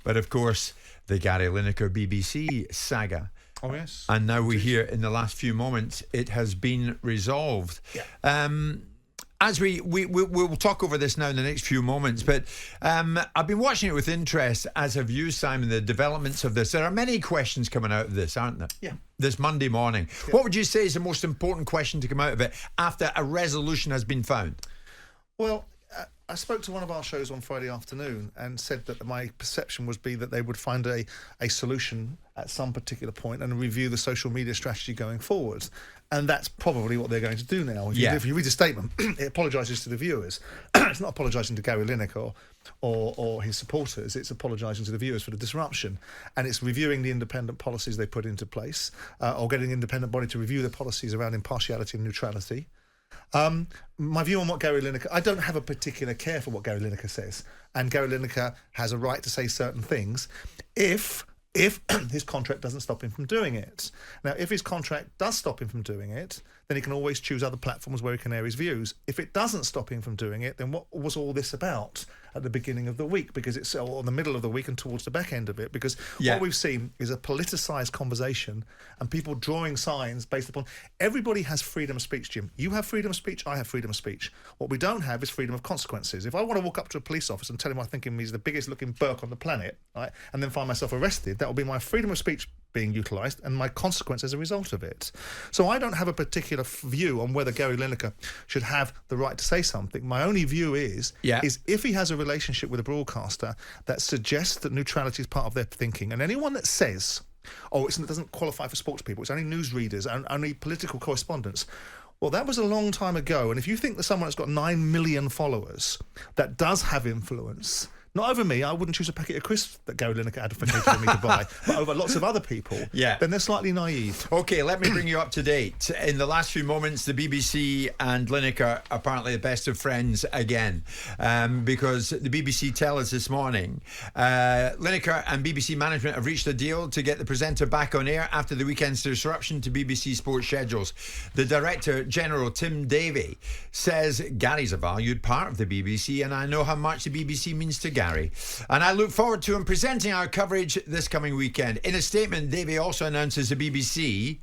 But of course, the Gary Lineker BBC saga. Oh, yes. And now we hear in the last few moments it has been resolved. Yeah. As we'll talk over this now in the next few moments, but I've been watching it with interest, as have you, Simon, the developments of this. There are many questions coming out of this, aren't there? Yeah. This Monday morning. Yeah. What would you say is the most important question to come out of it after a resolution has been found? Well, I spoke to one of our shows on Friday afternoon and said that my perception would be that they would find a solution at some particular point and review the social media strategy going forward. And that's probably what they're going to do now. If you read the statement, it apologises to the viewers. It's not apologising to Gary Lineker or his supporters. It's apologising to the viewers for the disruption. And it's reviewing the independent policies they put into place, or getting an independent body to review the policies around impartiality and neutrality. My view on what Gary Lineker... I don't have a particular care for what Gary Lineker says. And Gary Lineker has a right to say certain things if his contract doesn't stop him from doing it. Now, if his contract does stop him from doing it, then he can always choose other platforms where he can air his views. If it doesn't stop him from doing it, then what was all this about at the beginning of the week? Because it's or the middle of the week and towards the back end of it. Because what we've seen is a politicised conversation and people drawing signs based upon... Everybody has freedom of speech, Jim. You have freedom of speech, I have freedom of speech. What we don't have is freedom of consequences. If I want to walk up to a police officer and tell him I think he's the biggest looking Burke on the planet, right, and then find myself arrested, that will be my freedom of speech being utilised and my consequence as a result of it. So I don't have a particular view on whether Gary Lineker should have the right to say something. My only view is if he has a relationship with a broadcaster that suggests that neutrality is part of their thinking, and anyone that says, it doesn't qualify for sports people, it's only newsreaders and only political correspondents, well, that was a long time ago. And if you think that someone that's got 9 million followers that does have influence... Not over me, I wouldn't choose a packet of crisps that Gary Lineker advocated for me to buy, but over lots of other people, then they're slightly naive. OK, let me bring you up to date. In the last few moments, the BBC and Lineker are apparently the best of friends again, because the BBC tell us this morning, Lineker and BBC management have reached a deal to get the presenter back on air after the weekend's disruption to BBC sports schedules. The Director General, Tim Davie, says Gary's a valued part of the BBC and I know how much the BBC means to Gary, and I look forward to him presenting our coverage this coming weekend. In a statement, Davie also announces the BBC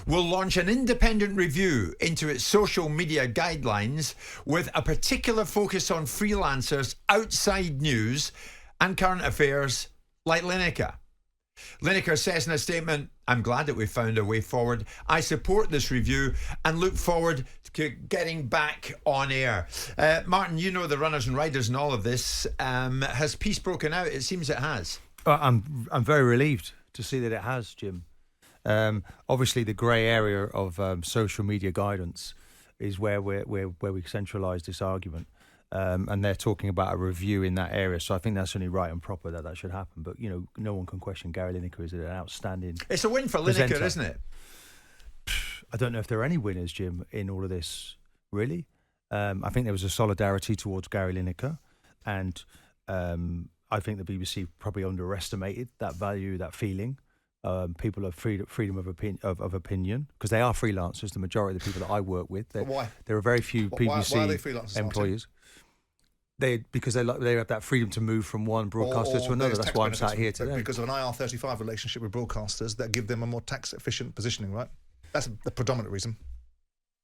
will launch an independent review into its social media guidelines with a particular focus on freelancers outside news and current affairs like Lineker. Lineker says in a statement, I'm glad that we've found a way forward. I support this review and look forward to getting back on air. Martin, you know the runners and riders and all of this. Has peace broken out? It seems it has. I'm very relieved to see that it has, Jim. Obviously, the grey area of social media guidance is where we centralise this argument. And they're talking about a review in that area, so I think that's only right and proper that should happen. But no one can question Gary Lineker is an outstanding. It's a win for presenter. Lineker, isn't it? I don't know if there are any winners, Jim, in all of this. Really, I think there was a solidarity towards Gary Lineker, and I think the BBC probably underestimated that value, that feeling. People have freedom of opinion because they are freelancers. The majority of the people that I work with, why? There are very few BBC why are they freelancers, employees. Because they have that freedom to move from one broadcaster to another. That's why I'm sat here today. Because of an IR35 relationship with broadcasters that give them a more tax efficient positioning, right? That's the predominant reason.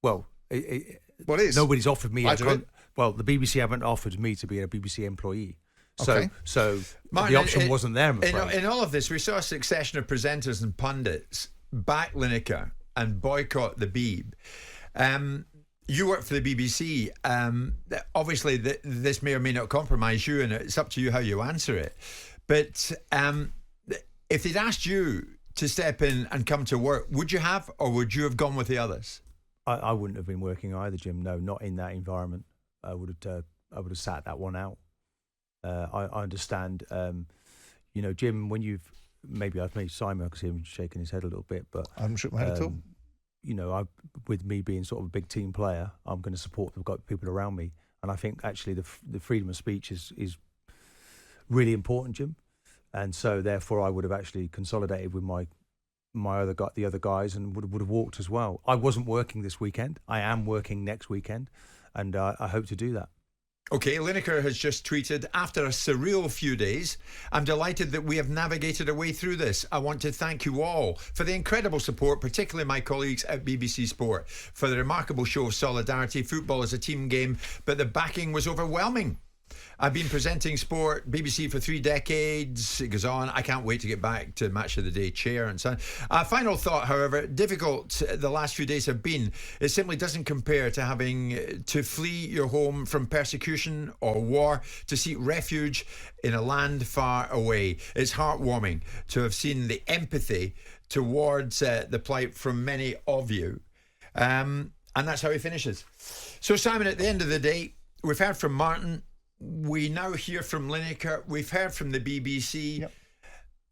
Well, it is. Nobody's offered me. The BBC haven't offered me to be a BBC employee. Okay. So Martin, the option wasn't there, I'm afraid. In all of this, we saw a succession of presenters and pundits back Lineker and boycott the Beeb. You work for the BBC. Obviously, this may or may not compromise you, and it's up to you how you answer it. But if they'd asked you to step in and come to work, would you have, or would you have gone with the others? I wouldn't have been working either, Jim. No, not in that environment. I would have sat that one out. I understand, Jim, when you've I've made Simon, I can see him shaking his head a little bit, but I haven't shook my head at all. With me being sort of a big team player, I'm going to support the people around me, and I think actually the freedom of speech is really important, Jim, and so therefore I would have actually consolidated with the other guys and would have walked as well. I wasn't working this weekend. I am working next weekend, and I hope to do that. Okay, Lineker has just tweeted, after a surreal few days, I'm delighted that we have navigated our way through this. I want to thank you all for the incredible support, particularly my colleagues at BBC Sport, for the remarkable show of solidarity. Football is a team game, but the backing was overwhelming. I've been presenting sport, BBC, for 3 decades. It goes on. I can't wait to get back to Match of the Day chair and so on. Final thought, however, difficult the last few days have been. It simply doesn't compare to having to flee your home from persecution or war to seek refuge in a land far away. It's heartwarming to have seen the empathy towards the plight from many of you. And that's how he finishes. So, Simon, at the end of the day, we've heard from Martin. We now hear from Lineker. We've heard from the BBC. Yep.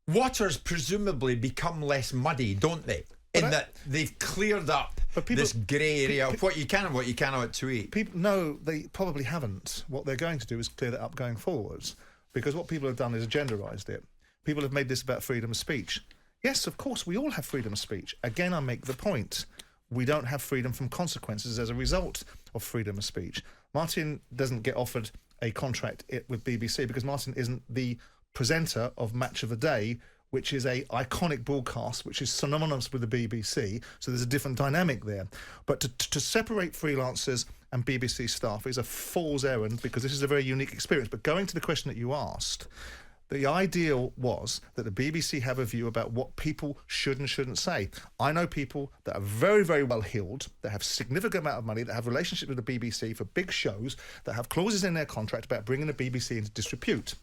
Waters presumably become less muddy, don't they? That they've cleared up this grey area of what you can and what you cannot tweet. People, no, they probably haven't. What they're going to do is clear that up going forwards, because what people have done is genderised it. People have made this about freedom of speech. Yes, of course, we all have freedom of speech. Again, I make the point. We don't have freedom from consequences as a result of freedom of speech. Martin doesn't get offered a contract with BBC because Martin isn't the presenter of Match of the Day, which is a iconic broadcast, which is synonymous with the BBC. So there's a different dynamic there. But to separate freelancers and BBC staff is a fool's errand, because this is a very unique experience. But going to the question that you asked, the ideal was that the BBC have a view about what people should and shouldn't say. I know people that are very, very well heeled, that have significant amount of money, that have relationships with the BBC for big shows, that have clauses in their contract about bringing the BBC into disrepute.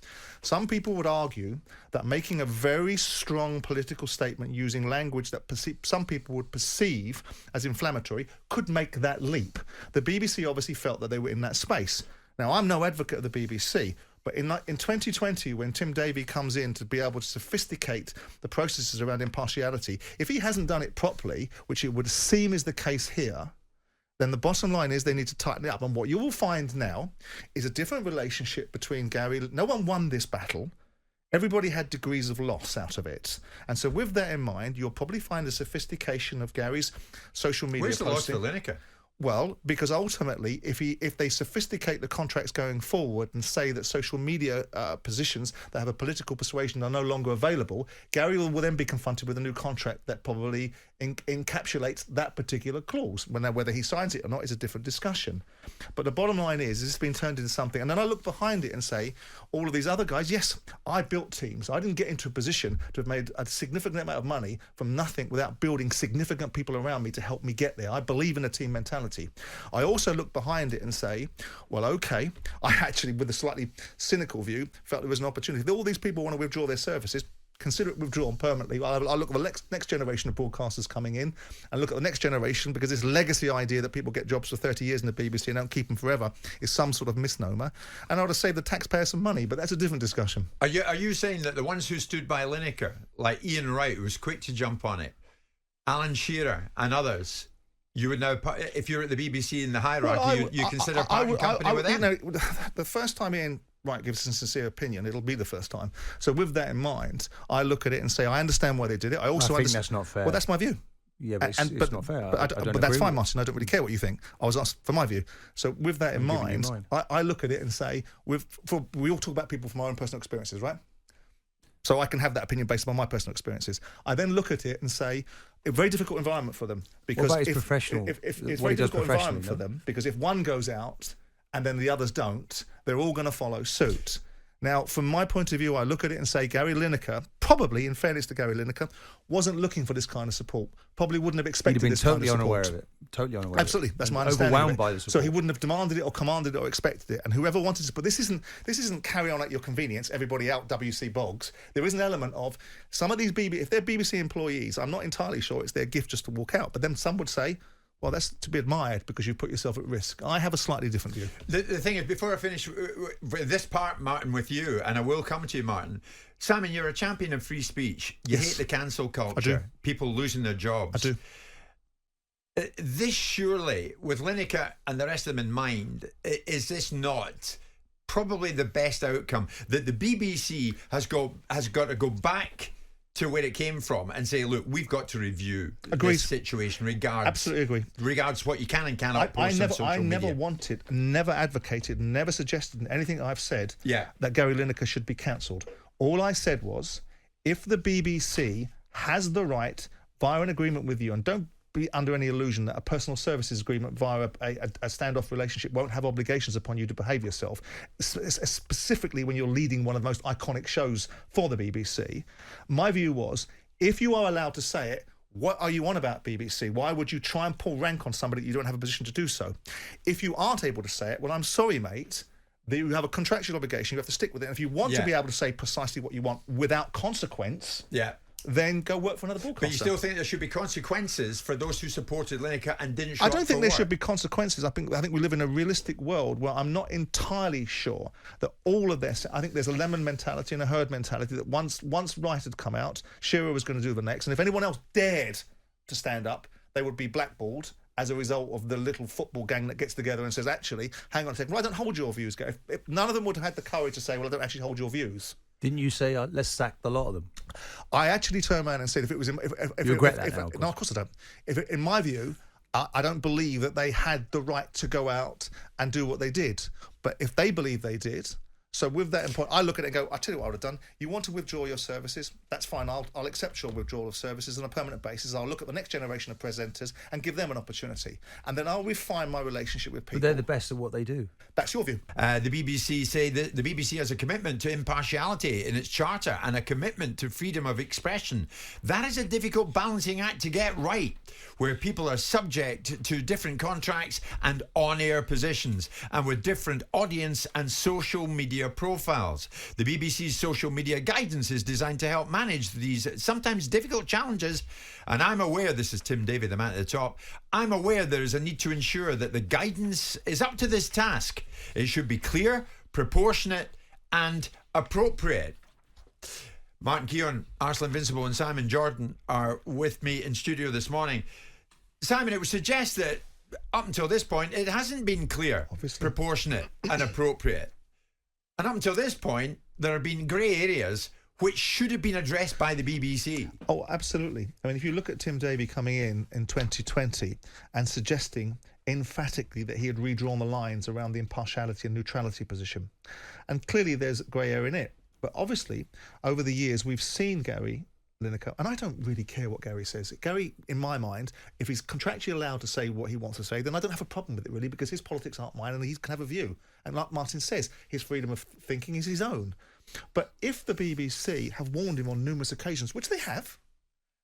Some people would argue that making a very strong political statement using language that some people would perceive as inflammatory could make that leap. The BBC obviously felt that they were in that space. Now, I'm no advocate of the BBC, but in 2020, when Tim Davie comes in to be able to sophisticate the processes around impartiality, if he hasn't done it properly, which it would seem is the case here, then the bottom line is they need to tighten it up. And what you will find now is a different relationship between Gary. No one won this battle. Everybody had degrees of loss out of it. And so with that in mind, you'll probably find a sophistication of Gary's social media Where's the loss posting. for Lineker? Well, because ultimately, if they sophisticate the contracts going forward and say that social media positions that have a political persuasion are no longer available, Gary will then be confronted with a new contract that probably encapsulates that particular clause. Whether he signs it or not is a different discussion. But the bottom line is it's been turned into something. And then I look behind it and say, all of these other guys, yes, I built teams. I didn't get into a position to have made a significant amount of money from nothing without building significant people around me to help me get there. I believe in a team mentality. I also look behind it and say, well, okay, I actually, with a slightly cynical view, felt there was an opportunity. If all these people want to withdraw their services, consider it withdrawn permanently. I look at the next generation of broadcasters coming in and look at the next generation, because this legacy idea that people get jobs for 30 years in the BBC and don't keep them forever is some sort of misnomer. And I would have saved the taxpayer some money, but that's a different discussion. Are you saying that the ones who stood by Lineker, like Ian Wright, who was quick to jump on it, Alan Shearer and others, you would now, if you're at the BBC in the hierarchy, you consider parting company with them? You know, the first time Ian Wright gives a sincere opinion, it'll be the first time. So with that in mind, I look at it and say, I understand why they did it. I think that's not fair. Well, that's my view. Yeah, but it's not fair. But that's fine, Martin. I don't really care what you think. I was asked for my view. So with that in mind, I look at it and say, we all talk about people from our own personal experiences, right? So I can have that opinion based on my personal experiences. I then look at it and say, a very difficult environment for them, because it's professional. It's a very difficult environment for them, because if one goes out and then the others don't, they're all going to follow suit. Now, from my point of view, I look at it and say Gary Lineker, probably, in fairness to Gary Lineker, wasn't looking for this kind of support. Probably wouldn't have expected this kind of support. Unaware of it. Totally unaware. Absolutely, that's my understanding. Overwhelmed by the support. So he wouldn't have demanded it or commanded it or expected it. And whoever wanted to, but this isn't carry on at your convenience. Everybody out, WC Boggs. There is an element of some of these if they're BBC employees, I'm not entirely sure it's their gift just to walk out. But then some would say, well, that's to be admired because you put yourself at risk. I have a slightly different view. The thing is, before I finish this part, Martin, with you, and I will come to you, Martin. Simon, you're a champion of free speech. You hate the cancel culture. I do. People losing their jobs. I do. This surely, with Lineker and the rest of them in mind, is this not probably the best outcome? That the BBC has got to go back to where it came from and say, look, we've got to review this situation Absolutely agree. regards what you can and cannot post on social media. I never wanted, never advocated, never suggested in anything I've said that Gary Lineker should be cancelled. All I said was, if the BBC has the right, via an agreement with you, and don't be under any illusion that a personal services agreement via a standoff relationship won't have obligations upon you to behave yourself, specifically when you're leading one of the most iconic shows for the BBC. My view was, if you are allowed to say it, what are you on about, BBC? Why would you try and pull rank on somebody that you don't have a position to do so? If you aren't able to say it, well, I'm sorry, mate, that you have a contractual obligation, you have to stick with it. And if you want to be able to say precisely what you want without consequence, then go work for another broadcaster. But you still think there should be consequences for those who supported Lineker and didn't show up? I don't think there should be consequences. I think we live in a realistic world where I'm not entirely sure that all of this. I think there's a lemon mentality and a herd mentality that once Wright had come out, Shearer was going to do the next, and if anyone else dared to stand up, they would be blackballed as a result of the little football gang that gets together and says, actually, hang on a second, well, I don't hold your views, Gary. If none of them would have had the courage to say, well, I don't actually hold your views. Didn't you say, let's sack the lot of them? I actually turned around and said, if it was... You regret that now, no, of course I don't. In my view, I don't believe that they had the right to go out and do what they did. But if they believe they did... So with that in point, I look at it and go, I'll tell you what I would have done. You want to withdraw your services? That's fine. I'll accept your withdrawal of services on a permanent basis. I'll look at the next generation of presenters and give them an opportunity. And then I'll refine my relationship with people. But they're the best at what they do. That's your view. The BBC say that the BBC has a commitment to impartiality in its charter and a commitment to freedom of expression. That is a difficult balancing act to get right, where people are subject to different contracts and on-air positions, and with different audience and social media profiles. The BBC's social media guidance is designed to help manage these sometimes difficult challenges, and I'm aware, this is Tim Davie, the man at the top, I'm aware there is a need to ensure that the guidance is up to this task. It should be clear, proportionate and appropriate. Martin Keown, Arsenal Invincible and Simon Jordan are with me in studio this morning. Simon, it would suggest that up until this point it hasn't been clear, proportionate and appropriate. And up until this point, there have been grey areas which should have been addressed by the BBC. Oh, absolutely. I mean, if you look at Tim Davie coming in 2020 and suggesting emphatically that he had redrawn the lines around the impartiality and neutrality position, and clearly there's grey area in it. But obviously, over the years, we've seen Gary Lineker, and I don't really care what Gary says. Gary, in my mind, if he's contractually allowed to say what he wants to say, then I don't have a problem with it, really, because his politics aren't mine and he can have a view. And like Martin says, his freedom of thinking is his own. But if the BBC have warned him on numerous occasions, which they have,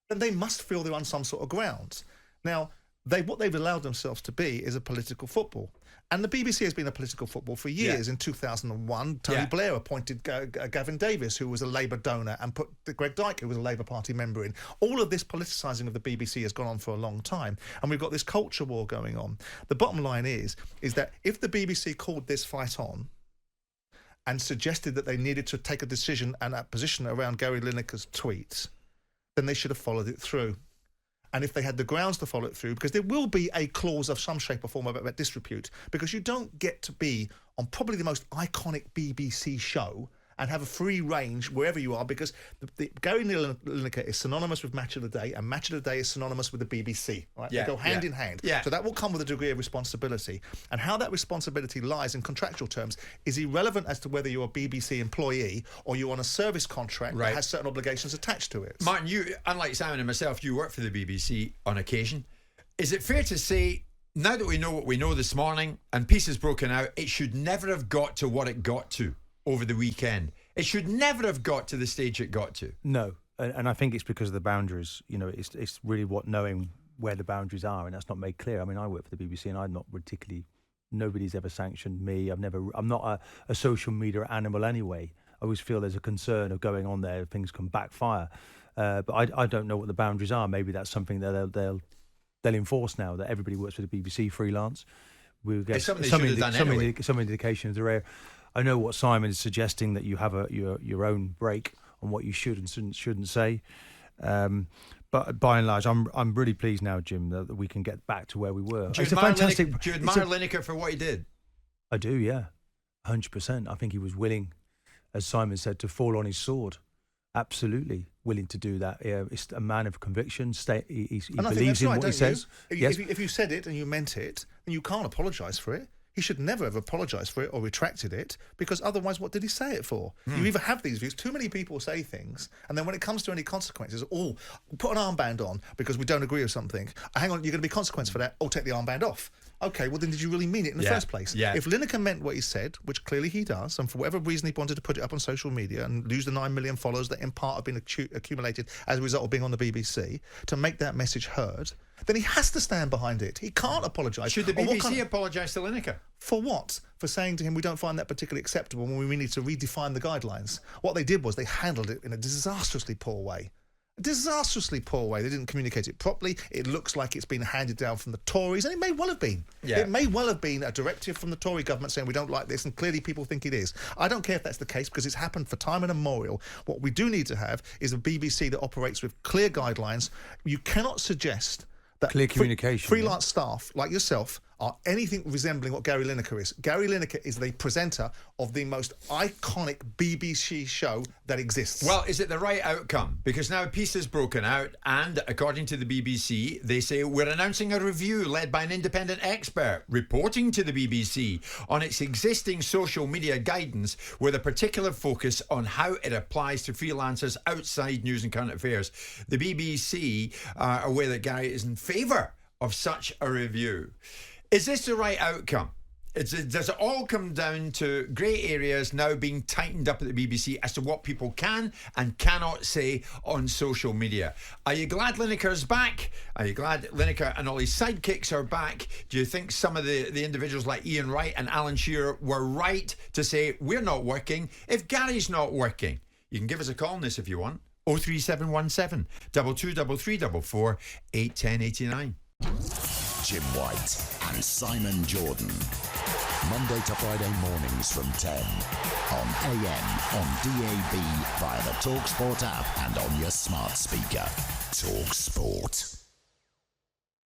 then they must feel they're on some sort of grounds. Now, what they've allowed themselves to be is a political football. And the BBC has been a political football for years. In 2001, Tony Blair appointed Gavin Davies, who was a Labour donor, and put Greg Dyke, who was a Labour Party member, in. All of this politicising of the BBC has gone on for a long time, and we've got this culture war going on. The bottom line is that if the BBC called this fight on and suggested that they needed to take a decision and a position around Gary Lineker's tweets, then they should have followed it through. And if they had the grounds to follow it through, because there will be a clause of some shape or form about disrepute, because you don't get to be on probably the most iconic BBC show and have a free range wherever you are, because Gary Lineker is synonymous with Match of the Day, and Match of the Day is synonymous with the BBC. Right? They go hand in hand. So that will come with a degree of responsibility. And how that responsibility lies in contractual terms is irrelevant as to whether you're a BBC employee or you're on a service contract that has certain obligations attached to it. Martin, you, unlike Simon and myself, you work for the BBC on occasion. Is it fair to say, now that we know what we know this morning and peace has broken out, it should never have got to what it got to over the weekend? It should never have got to the stage it got to. No, and I think it's because of the boundaries. You know, it's really what knowing where the boundaries are, and that's not made clear. I mean, I work for the BBC, and I'm not particularly. Nobody's ever sanctioned me. I'm not a social media animal anyway. I always feel there's a concern of going on there, things can backfire. But I don't know what the boundaries are. Maybe that's something that they'll enforce now, that everybody works for the BBC freelance. We'll get some indications are. I know what Simon is suggesting, that you have your own break on what you should and shouldn't say. But by and large, I'm really pleased now, Jim, that we can get back to where we were. Do you admire Lineker for what he did? I do, yeah, 100%. I think he was willing, as Simon said, to fall on his sword absolutely willing to do that. Yeah, it's a man of conviction. He And I think believes that's in right, what he don't says. you? Yes. If you said it and you meant it, then you can't apologise for it. He should never have apologised for it or retracted it, because otherwise what did he say it for? You either have these views, too many people say things, and then when it comes to any consequences, put an armband on because we don't agree with something. Hang on, you're going to be consequence for that, take the armband off. Okay, well then did you really mean it in the first place? Yeah. If Lineker meant what he said, which clearly he does, and for whatever reason he wanted to put it up on social media and lose the 9 million followers that in part have been accumulated as a result of being on the BBC, to make that message heard, then he has to stand behind it. He can't apologise. Should the BBC apologise to Lineker? For what? For saying to him, we don't find that particularly acceptable when we need to redefine the guidelines. What they did was they handled it in a disastrously poor way. Disastrously poor way. They didn't communicate it properly. It looks like it's been handed down from the Tories, and it may well have been. Yeah. It may well have been a directive from the Tory government saying we don't like this, and clearly people think it is. I don't care if that's the case, because it's happened for time immemorial. What we do need to have is a BBC that operates with clear guidelines. You cannot suggest that Clear communication, freelance staff like yourself are anything resembling what Gary Lineker is. Gary Lineker is the presenter of the most iconic BBC show that exists. Well, is it the right outcome? Because now peace has broken out, and according to the BBC, they say we're announcing a review led by an independent expert reporting to the BBC on its existing social media guidance, with a particular focus on how it applies to freelancers outside news and current affairs. The BBC are aware that Gary is in favour of such a review. Is this the right outcome? Does it all come down to grey areas now being tightened up at the BBC as to what people can and cannot say on social media? Are you glad Lineker's back? Are you glad Lineker and all his sidekicks are back? Do you think some of the individuals like Ian Wright and Alan Shearer were right to say we're not working if Gary's not working? You can give us a call on this if you want. 03717 223344 81089. Jim White and Simon Jordan. Monday to Friday mornings from 10 on AM, on DAB, via the talkSPORT app and on your smart speaker. talkSPORT.